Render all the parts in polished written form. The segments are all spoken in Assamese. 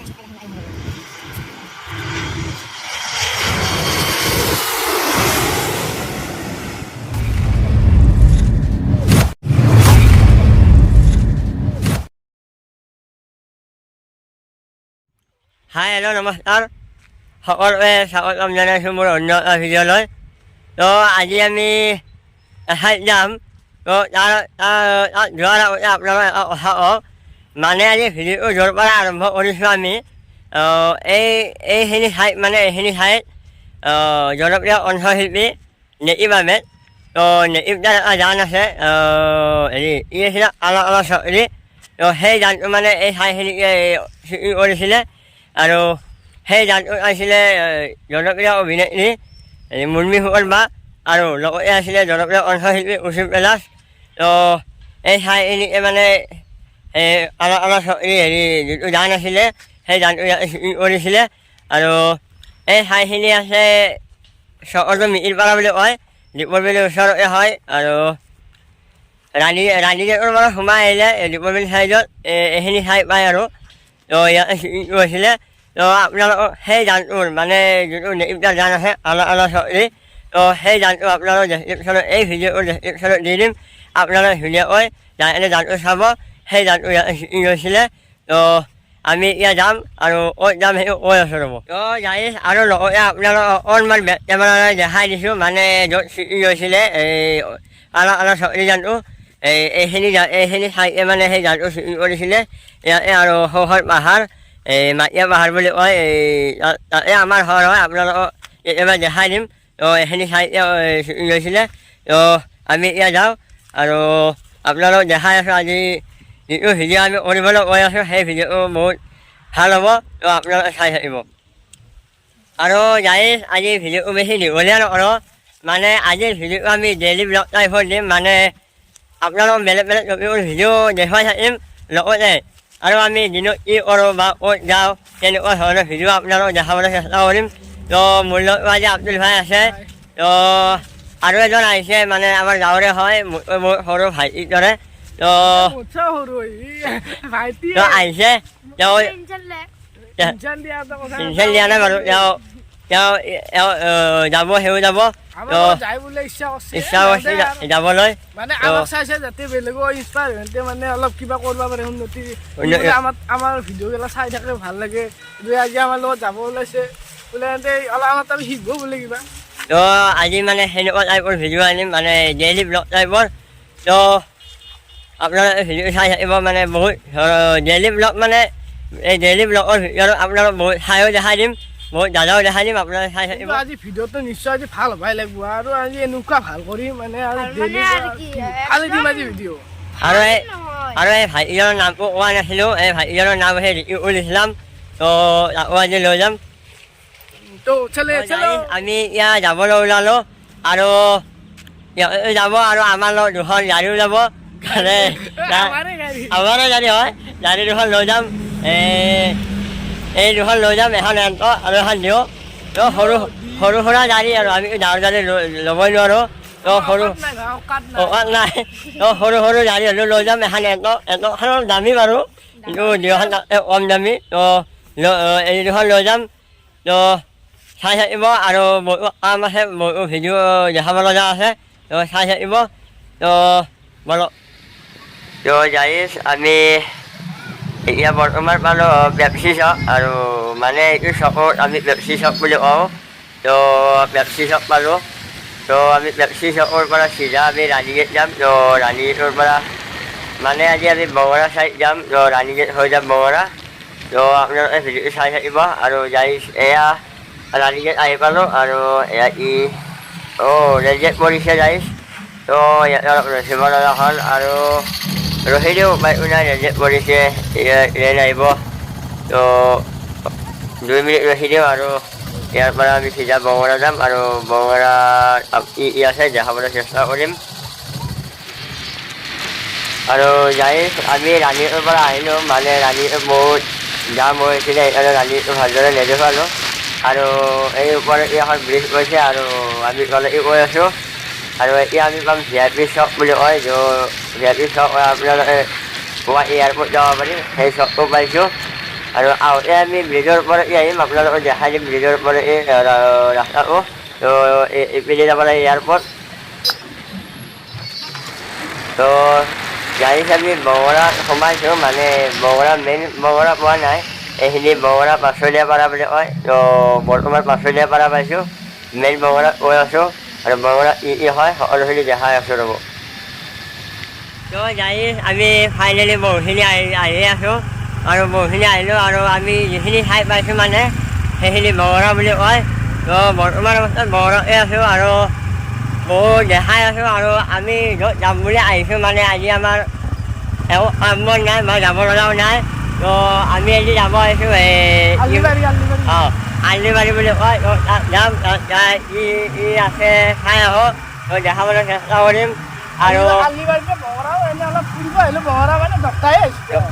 Hi, hello, নমস্কাৰ সকলোৱে স্বাগতম জনাইছোঁ মোৰ অন্য এটা ভিডিঅ'লৈ। তো আজি আমি এঠাইত যাম। তো তাত যোৱাৰ আগতে আপোনালোকক এটা কথা কওঁ, মানে আজি ভিডিঅ'টো য'ৰ পৰা আৰম্ভ কৰিছোঁ আমি এইখিনি ঠাইত মানে এইখিনি ঠাইত জনপ্ৰিয় কণ্ঠশিল্পী নেটিভ আহমেদ। তো নেটিভ দাৰ এটা গান আছে ই আছিলে আলা আলা চকৰি। তো সেই গানটো মানে এই ঠাইখিনিকে শ্বুটিং কৰিছিলে আৰু সেই গানটোত আছিলে জনপ্ৰিয় অভিনেত্ৰী মুৰ্মী ফুকন বা আৰু লগতে আছিলে জনপ্ৰিয় কণ্ঠশিল্পী উচিত পলাশ। তো এই ঠাইখিনিকে মানে আলা আলা চকৰি যিটো গান আছিলে সেই গানটো শ্বুটিং কৰিছিলে। আৰু এই ঠাইখিনি আছে চকৰটো মিকিৰপাৰা বুলি কয়, দীপৰ বিলৰ ওচৰতে হয়। আৰু ৰাণীগেটৰ পৰা সোমাই আহিলে দীপৰ বিল চাইডত এইখিনি ঠাই পায় আৰু। তো ইয়াতে শ্বুটিং হৈছিলে। তো আপোনালোকক সেই গানটোৰ মানে যিটো নেটিভৰ গান আছে আলা আলা চকৰি, তো সেই গানটো আপোনালোক ডেছক্ৰিপশ্যনত এই ভিডিঅ'টোৰ ডেছক্ৰিপশ্যনত দি দিম। আপোনালোকে ধুনীয়াকৈ এনে গানটো চাব। সেই গানটো ইয়াতে শ্বুটিং হৈছিলে। তো আমি এতিয়া যাম আৰু ক'ত যাম সেইটো কৈ আছোঁ ৰ'ব। তো গাইজ আৰু লগতে আপোনালোকক অকণমান বেক কেমেৰাৰে দেখাই দিছোঁ, মানে য'ত শ্বুটিং হৈছিলে আলা আলা চকৰি গানটো এইখিনি ঠাইতে মানে সেই গানটো শ্বুটিং কৰিছিলে। ইয়াতে আৰু সৌহৰ পাহাৰ মাটিয়া পাহাৰ বুলি কয়, তাতে আমাৰ ঘৰ হয়, আপোনালোকক কেতিয়াবা দেখাই দিম। তো এইখিনি ঠাইতে শ্বুটিং হৈছিলে। তো আমি এতিয়া যাওঁ আৰু আপোনালোকক দেখাই আছোঁ আজি যিটো ভিডিঅ' আমি কৰিবলৈ কৈ আছোঁ সেই ভিডিঅ'টো বহুত ভাল হ'ব। তো আপোনালোকে চাই থাকিব। আৰু গাইজ আজি ভিডিঅ'টো বেছি দীঘলীয়া নকৰোঁ, মানে আজিৰ ভিডিঅ'টো আমি ডেইলি ব্লগ টাইপত দিম। মানে আপোনালোকক বেলেগ বেলেগ টপিকৰ ভিডিঅ' দেখুৱাই থাকিম, লগতে আৰু আমি দিনত কি কৰোঁ বা ক'ত যাওঁ তেনেকুৱা ধৰণৰ ভিডিঅ' আপোনালোকক দেখাবলৈ চেষ্টা কৰিম। তো মোৰ লগত আজি আব্দুল ভাই আছে। তো আৰু এজন আহিছে, মানে আমাৰ গাঁৱৰে হয়, মোৰ সৰু ভাইটিৰ দৰে। তো আহিছে, তেওঁ পেঞ্চন দিয়া নাই বাৰু, তেওঁ যাব সেও যাব। ইচ্ছা কৰিছে যাবলৈ, মানে আমাক চাইছে যাতে বেলেগো ইনস্পায়াৰ হওঁতে মানে অলপ কিবা কৰিব পাৰে উন্নতি। আমাৰ ভিডিঅ'গিলা চাই থাকে ভাল লাগে। আজি আমাৰ লগত যাব ওলাইছে বোলে অলপ আমাৰ তাত শিকিব বোলে কিবা। তো আজি মানে সেনেকুৱা টাইপৰ ভিডিঅ' আনিম, মানে ডেইলি ব্লগ টাইপৰ। তো আপোনালোকে ভিডিঅ' চাই থাকিব, মানে বহুত ডেইলি ব্লগ, মানে এই ডেইলি ব্লগৰ ভিডিঅ'ত আপোনালোক বহুত ঠাইও দেখাই দিম, বহুত জাগাও দেখাই দিম, আপোনালোকে চাই থাকিব। আজি ভিডিঅ'টো নিশ্চয় আজি ভাল হ'বই লাগিব, আৰু আজি এনেকুৱা ভাল কৰিম মানে আৰু ডেইলি দিম আজি ভিডিঅ'। আৰু এই ভাইটিজনৰ নামটো কোৱা নাছিলোঁ, এই ভাইটিজনৰ নাম হৈছে ৰিকিউল ইছলাম। তো তাকো আজি লৈ যাম। তো আমি ইয়াত যাবলৈ ওলালোঁ, আৰু যাব, আৰু আমাৰ লগত দুখন গাড়ীও যাব। আমাৰে গাড়ী হয়, গাড়ী দুখন লৈ যাম। এই দুখন লৈ যাম, এখন এণ্ট আৰু এখন দিওঁ। তো সৰু সুৰা গাড়ী, আৰু আমি ডাঙৰ গাড়ী ল'বই নোৱাৰোঁ। তো সৰু অকাত নাই, তো সৰু গাড়ী হ'লেও লৈ যাম। এখন এণ্টখনৰ দামী বাৰু, কিন্তু দুয়োখন কম দামী। তো এই দুখন লৈ যাম। তো চাই থাকিব, আৰু বহুতো কাম আছে, বহুতো ভিডিঅ' দেখাব লগা আছে। তো চাই থাকিব। তো বলক। তো গাইজ আমি এতিয়া বৰ্তমান পালোঁ পেপচি চক, আৰু মানে এইটো চকত আমি পেপচি চক বুলি কওঁ। তো পেপচি চক পালোঁ। তো আমি পেপচি চকৰ পৰা চিধা আমি ৰাণীগেট যাম। তো ৰাণীগেটৰ পৰা মানে আজি আমি বঙৰা চাইড যাম। তো ৰাণীগেট হৈ যাম বঙৰা। তো আপোনালোকে ভিডিঅ'টো চাই থাকিব। আৰু গাইজ এয়া ৰাণীগেট আহি পালোঁ, আৰু এয়া ৰেলগেট পৰিছে গাইজ। তো ইয়াতে অলপ ৰখিব লগা হ'ল, আৰু ৰখি দিওঁ, উপায়টো নাই, ৰেলগেট পৰিছে, ৰেল আহিব। তো 2 মিনিট ৰখি দিওঁ, আৰু ইয়াৰ পৰা আমি চিধা বঙৰা যাম, আৰু বঙৰা কি আছে দেখাবলৈ চেষ্টা কৰিম। আৰু যাই আমি ৰাণীগেটৰ পৰা আহিলোঁ, মানে ৰাণীগেট বহুত জাম হৈছিলে, সেইকাৰণে ৰাণীগেটটো ভালদৰে নেদেখুৱালোঁ। আৰু এই ওপৰত এখন ব্ৰিজ গৈছে, আৰু আমি তলেদি গৈ আছোঁ। আৰু এতিয়া আমি পাম VIP চক বুলি কয়, VIP চক আপোনালোকে গোৱা এয়াৰপৰ্ট যাব পাৰি, সেই চকটো পাইছোঁ। আৰু আহোঁতে আমি ব্ৰিজৰ ওপৰত আহিম আপোনালোকক দেখাই দিম ব্ৰিজৰ ওপৰত এই ৰাস্তাটো তো এইপিনে যাব লাগে এয়াৰপৰ্ট তো গাড়ী আমি বগৰাত সোমাইছোঁ মানে বগৰা মেইন বগৰা পোৱা নাই এইখিনি বগৰা পাচলীয়া পাৰা বুলি কয় তো বৰ্তমান পাচলীয়া পাৰা পাইছোঁ মেইন বগৰাত গৈ আছোঁ আৰু বগৰা হয় সকলোখিনি দেখাই আছোঁ ৰ'ব তো যাই আমি ফাইনেলি বহুখিনি আহি আছোঁ আৰু বহুখিনি আহিলোঁ আৰু আমি যিখিনি ঠাই পাইছোঁ মানে সেইখিনি বগৰা বুলি কয় তো বৰ্তমান অৱস্থাত বগৰাতে আছোঁ আৰু বহু দেখাই আছোঁ আৰু আমি য'ত যাম বুলি আহিছোঁ মানে আজি আমাৰ একো কাম বন নাই মই যাব লগাও নাই তো আমি আজি যাব আহিছোঁ অঁ আলিবাৰী বুলি কয় তো তাত যাম তাত যাই ই আছে চাই আহোঁ তো দেখাবলৈ চেষ্টা কৰিম আৰু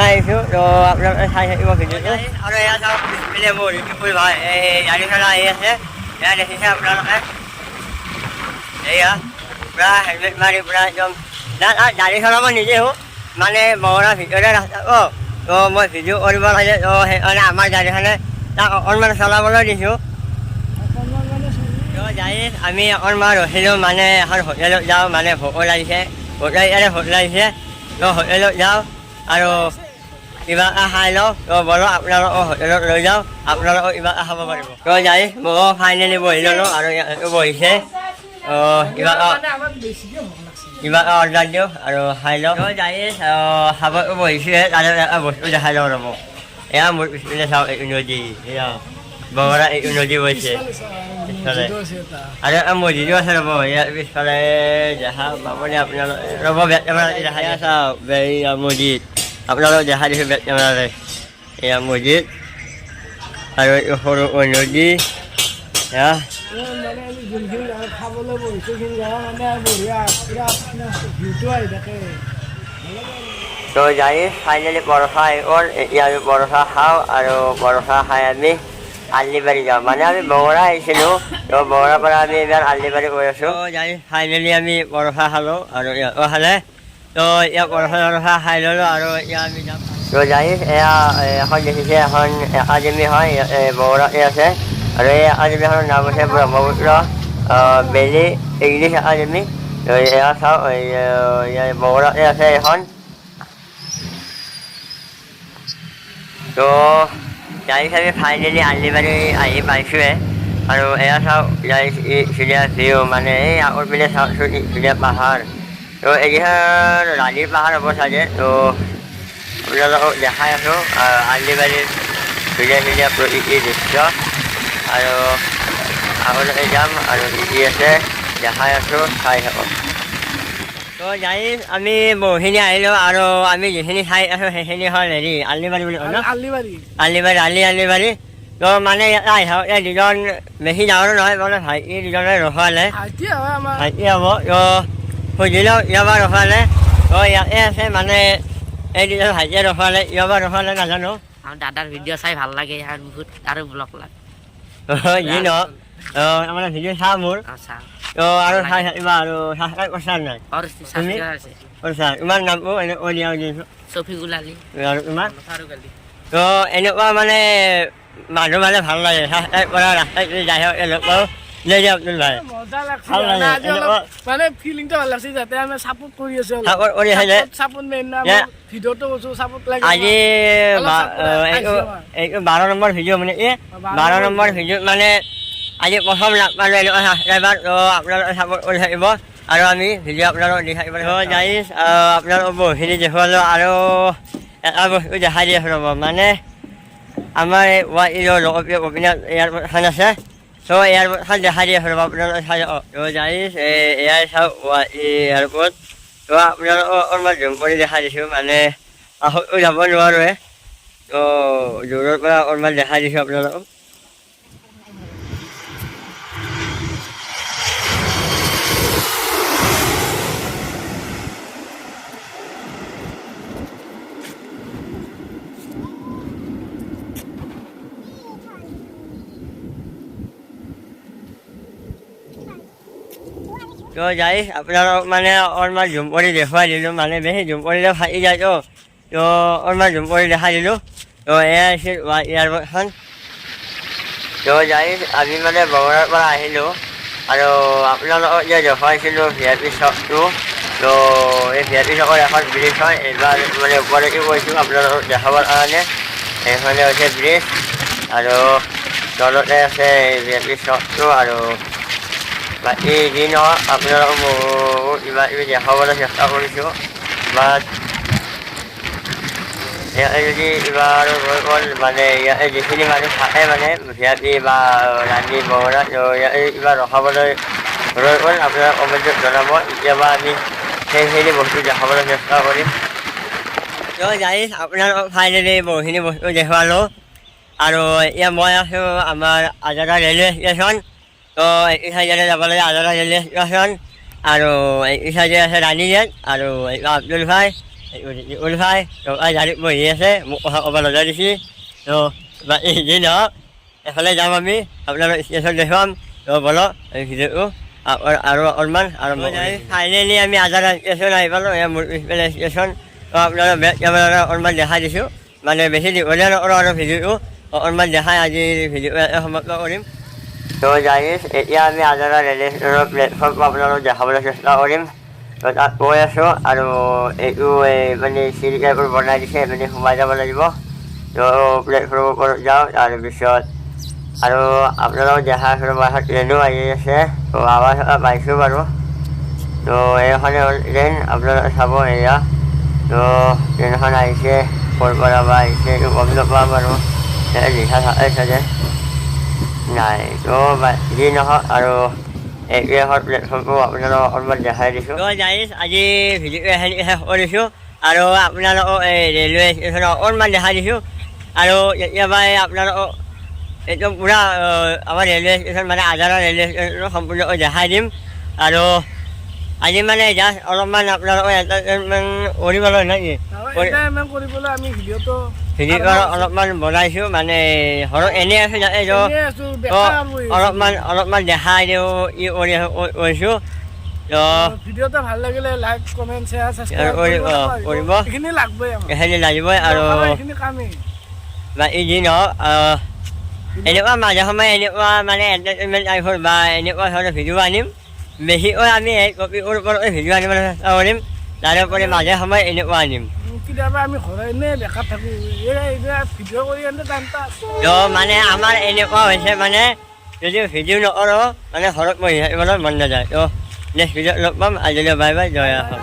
আহিছোঁ তো আপোনালোকে চাই থাকিব ভিডিঅ'টো আৰু এয়া চাওক পিছপিনে মোৰ ঋতুপুৰ ভাই এই গাড়ী চলাই আহি আছে এয়া দেখিছে আপোনালোকে এয়া পূৰা হেলমেট মাৰি পূৰা একদম গাড়ী চলাব নিজেও মানে বগৰা ভিতৰতে ৰাস্তা তো মই ভিডিঅ' কৰিব লাগে তো সেইকাৰণে আমাৰ গাড়ীখনে তাক অকণমান চলাবলৈ দিছোঁ তো যাই আমি অকণমান ৰখিলোঁ মানে এখন হোটেলত যাওঁ মানে ভোক লাগিছে ইয়াতে ভোক লাগিছে তো হোটেলত যাওঁ আৰু কিবা এটা খাই লওঁ তো বলক আপোনালোকক হোটেলত লৈ যাওঁ আপোনালোকক কিবা এটা খাব পাৰিব তো যাই ময়ো ফাইনেলি বহি ল'লোঁ আৰু ইয়াতো বহিছে কিবা এটা অৰ্ডাৰ দিওঁ আৰু খাই লওঁ তো যাই খাবতো বহিছোঁহে তাতে এটা বস্তু দেখাই লওঁ ৰ'ব এয়া মোৰ পিছপিনে চাওক এইটো নদী এয়া বগৰা এইটো নদী বৈছে পিছফালে আৰু এটা মছজিদো আছে ৰ'ব ইয়াৰ পিছফালে দেখা পাবনে আপোনালোকে ৰ'ব বেক কেমেৰা দেখাই চাওক এয়া মছজিদ আপোনালোকক দেখাই দিছোঁ বেক কেমেৰাৰে এয়া মছজিদ আৰু এইটো সৰু নদী এয়া খাবলৈ বহিছোঁ সেইখিনি জেগা মানে বঢ়িয়া পূৰা ভিউটো আহি থাকে তো যাই ফাইনেলি পৰঠা আহি গ'ল এতিয়া আমি পৰঠা খাওঁ আৰু পৰঠা খাই আমি আলিবাৰী যাওঁ মানে আমি বগৰা আহিছিলোঁ তো বগৰাৰ পৰা আমি এইবাৰ আলিবাৰী গৈ আছোঁ তো যাই ফাইনেলি আমি পৰঠা খালোঁ আৰু ইয়াতো খালে তো ইয়াত পৰঠা খাই ল'লোঁ আৰু এতিয়া আমি যাম তো যাই এয়া এখন দেখিছে এখন একাডেমি হয় বগৰাতে আছে আৰু এই একাডেমিখনৰ নাম হৈছে ব্ৰহ্মপুত্ৰ বেলি ইংলিছ একাডেমি এয়া চাওঁ বগৰাতে আছে এখন তো যাই আমি ফাইনেলি আলিবাৰী আহি পাইছোঁহে আৰু এয়া চাওক যাই ধুনীয়া ভিউ মানে এই আগৰ পিনে চাওকচোন ধুনীয়া পাহাৰ তো এইকেইখন ৰাণীৰ পাহাৰ হ'ব চাগে তো আপোনালোকক দেখাই আছোঁ আলিবাৰীৰ ধুনীয়া ধুনীয়া প্ৰকৃতিৰ দৃশ্য আৰু আগলৈকে যাম আৰু কি আছে দেখাই আছোঁ চাই থাকক তো যাই আমি বহুখিনি আহিলোঁ আৰু আমি যিখিনি ঠাই আছোঁ সেইখিনি হ'ল হেৰি আলিবাৰী বুলি কয় ন আলিবাৰী তো মানে ইয়াত আহি দুজন বেছি ডাঙৰ নহয় মানে ভাইটি দুজনে ৰখোৱালে ভাইটি হ'ব তো সুধিলেও ইয়াৰ পৰা ৰখোৱালে তো ইয়াতে আছে মানে এই দুজন ভাইটিয়ে ৰখোৱালে ইয়াৰ পৰা ৰখোৱালে নাজানো দাদাৰ ভিডিঅ' চাই ভাল লাগে আৰু ব্লগ লাগে যি নহওক মানে ভিডিঅ' চাওঁ মোৰ তো আৰু চাই থাকিবা আৰু চাবস্ক্ৰাইব কৰিছা নাই কৰিছা তোমাৰ নামটো এনে কৈ দিয়া দিছোঁ চফিকুল আলী আৰু তোমাৰ তো এনেকুৱা মানে মানুহ মানে ভাল লাগে চাবস্ক্ৰাইব কৰা ৰাস্তাত যদি যাই লগ পাওঁ লৈ যাওক ভাই মজা লাগছে মানে ফিলিংটো ভাল লাগছে যাতে আমি ছাপোৰ্ট কৰি আছোঁ চাপৰ্ট কৰি আছে ছাপোৰ্ট মেইন ভিডিঅ'টো কৈছোঁ ছাপোৰ্ট লাগে আজি এইটো 12 নম্বৰ ভিডিঅ' মানে এই 12 নম্বৰ ভিডিঅ'ত মানে আজি প্ৰথম লাগ পালোঁ এনেকুৱা ছাবস্ক্ৰাইবাৰ তো আপোনালোকে ছাপোৰ্ট কৰি থাকিব আৰু আমি ভিডিঅ' আপোনালোকক দি থাকিব যাই আপোনালোকক বহুখিনি দেখুৱালোঁ আৰু এটা বস্তু দেখাই দি আছোঁ ৰ'ব মানে আমাৰ গুৱাহাটীৰ লোকপ্ৰিয় গোপীনাথ এয়াৰপৰ্টখন আছে তো এয়াৰপৰ্টখন দেখাই দি আছোঁ ৰ'ব আপোনালোকে চাই তো যাই এয়াই চাওক গুৱাহাটী এয়াৰপৰ্ট তো আপোনালোকক অকণমান জুম কৰি দেখাই দিছোঁ মানে কাষতো যাব নোৱাৰোৱে তো দূৰৰ পৰা অকণমান দেখাই দিছোঁ আপোনালোকক তো যাই আপোনালোকক মানে অকণমান জুম কৰি দেখুৱাই দিলোঁ মানে বেছি জুম কৰিলে ফাটি যায় তো অকণমান জুম কৰি দেখাই দিলোঁ তো এয়া আছিল এয়াৰপৰ্টখন তো যাই আমি মানে বগৰাৰ পৰা আহিলোঁ আৰু আপোনালোকক যে দেখুৱাইছিলোঁ VIP শ্বপটো তো এই VIP শ্বপৰ এখন ব্ৰিজ হয় এইবাৰ মানে ওপৰলৈকে গৈছোঁ আপোনালোকক দেখাবৰ কাৰণে এইফালে হৈছে ব্ৰিজ আৰু তলতে আছে VIP শ্বপটো আৰু বাকী যি নহওক আপোনালোকক বহুত কিবা কিবি দেখাবলৈ চেষ্টা কৰিছোঁ বাট ইয়াতে যদি এইবাৰ হৈ গ'ল মানে ইয়াতে যিখিনি মানুহ থাকে মানে VIP বা ৰান্ধি বগৰা তো ইয়াতে কিবা ৰখাবলৈ ৰৈ গ'ল আপোনাৰ কমেণ্টত জনাব কেতিয়াবা আমি সেইখিনি বস্তু দেখাবলৈ চেষ্টা কৰিম তো যাই আপোনালোকক ফাইনেলি বহুখিনি বস্তু দেখুৱালোঁ আৰু এতিয়া মই আছোঁ আমাৰ আজাৰা ৰেলৱে ষ্টেচন তো এই চাইডে যাব লাগে আজাৰা ৰেলৱে ষ্টেচন আৰু এই চাইডে আছে ৰাণীগেট আৰু আব্দুল ভাই ভাই তো গাড়ীত বহি আছে মোক কথা ক'ব লগা দিছে তো বাকী যি নহওক এফালে যাম আমি আপোনালোক ষ্টেচন দেখুৱাম তো বলক এই ভিডিঅ'টো আৰু অকণমান আৰম্ভ ফাইনেলি আমি আজাৰা ষ্টেচন আহি পালোঁ এয়া মোৰ পিছফালে ষ্টেচন তো আপোনালোক বেক কেমেৰা অকণমান দেখাই দিছোঁ মানে বেছি দীঘলীয়া নকৰোঁ আৰু ভিডিঅ'টো অকণমান দেখাই আজি ভিডিঅ'টো সমাপ্ত কৰিম তো গাইজ এতিয়া আমি আজাৰা ৰেলৱে ষ্টেচনৰ প্লেটফৰ্ম আপোনালোক দেখাবলৈ চেষ্টা কৰিম তো তাত গৈ আছোঁ আৰু এইটো মানে চিৰি টাইপৰ বনাই দিছে মানে সোমাই যাব লাগিব তো প্লেটফৰ্মৰ ওপৰত যাওঁ তাৰপিছত আৰু আপোনালোকক দেখা আছোঁ বাহিৰত ট্ৰেইনো আহি আছে তো আৱাজ পাইছোঁ বাৰু তো এইখনে হ'ল ট্ৰেইন আপোনালোকে চাব এয়া তো ট্ৰেইনখন আহিছে ক'ৰ পৰা বা আহিছে এইটো গম নাপাওঁ বাৰু লিখা থাকে চাগে নাই তো যি নহওক আৰু এইটোৱে হ'ল প্লেটফৰ্মটো আপোনালোকক অকণমান দেখাই দিছোঁ তো গাইজ আজি ভিডিঅ'টো শেষ কৰিছোঁ আৰু আপোনালোকক এই ৰেলৱে ষ্টেচনত অকণমান দেখাই দিছোঁ আৰু কেতিয়াবা আপোনালোকক এইটো পূৰা আমাৰ ৰেলৱে ষ্টেচন মানে আজাৰা ৰেলৱে ষ্টেচনটো সম্পূৰ্ণকৈ দেখাই দিম আৰু আজি মানে জাষ্ট অলপমান আপোনালোকে এণ্টাৰটেইনমেণ্ট কৰিবলৈ নেকি এণ্টাৰটেইনমেণ্ট কৰিবলৈ আমি ভিডিঅ'টো অলপমান বনাইছোঁ মানে ঘৰত এনেই আছোঁ যাতে অলপমান দেখাই দিওঁ ই কৰি কৈছোঁ তো ভিডিঅ'টো ভাল লাগিলে লাইক কমেণ্ট শ্বেয়াৰ ছাবস্ক্ৰাইব কৰিব এইখিনি লাগবই এইখিনি লাগিবই আৰু এইখিনি কামেই বাকী যি নহওক এনেকুৱা মাজে সময়ে এনেকুৱা মানে এণ্টাৰটেইনমেণ্ট টাইপৰ বা এনেকুৱা ধৰণৰ ভিডিঅ' আনিম বেছিকৈ আমি এই টপিকৰ ওপৰত ভিডিঅ' আনিবলৈ চেষ্টা কৰিম তাৰোপৰি মাজে সময়ে এনেকুৱা আনিম কেতিয়াবা আমি ঘৰত এনেই বেকাৰ থাকোঁ ভিডিঅ' কৰি এনে টাইম পাছ তো মানে আমাৰ এনেকুৱা হৈছে মানে যদি ভিডিঅ' নকৰোঁ মানে ঘৰত বহি থাকিবলৈ মন নাযায় তো নেক্সট ভিডিঅ'ত লগ পাম আজিলৈ বাই বাই জয় আসাম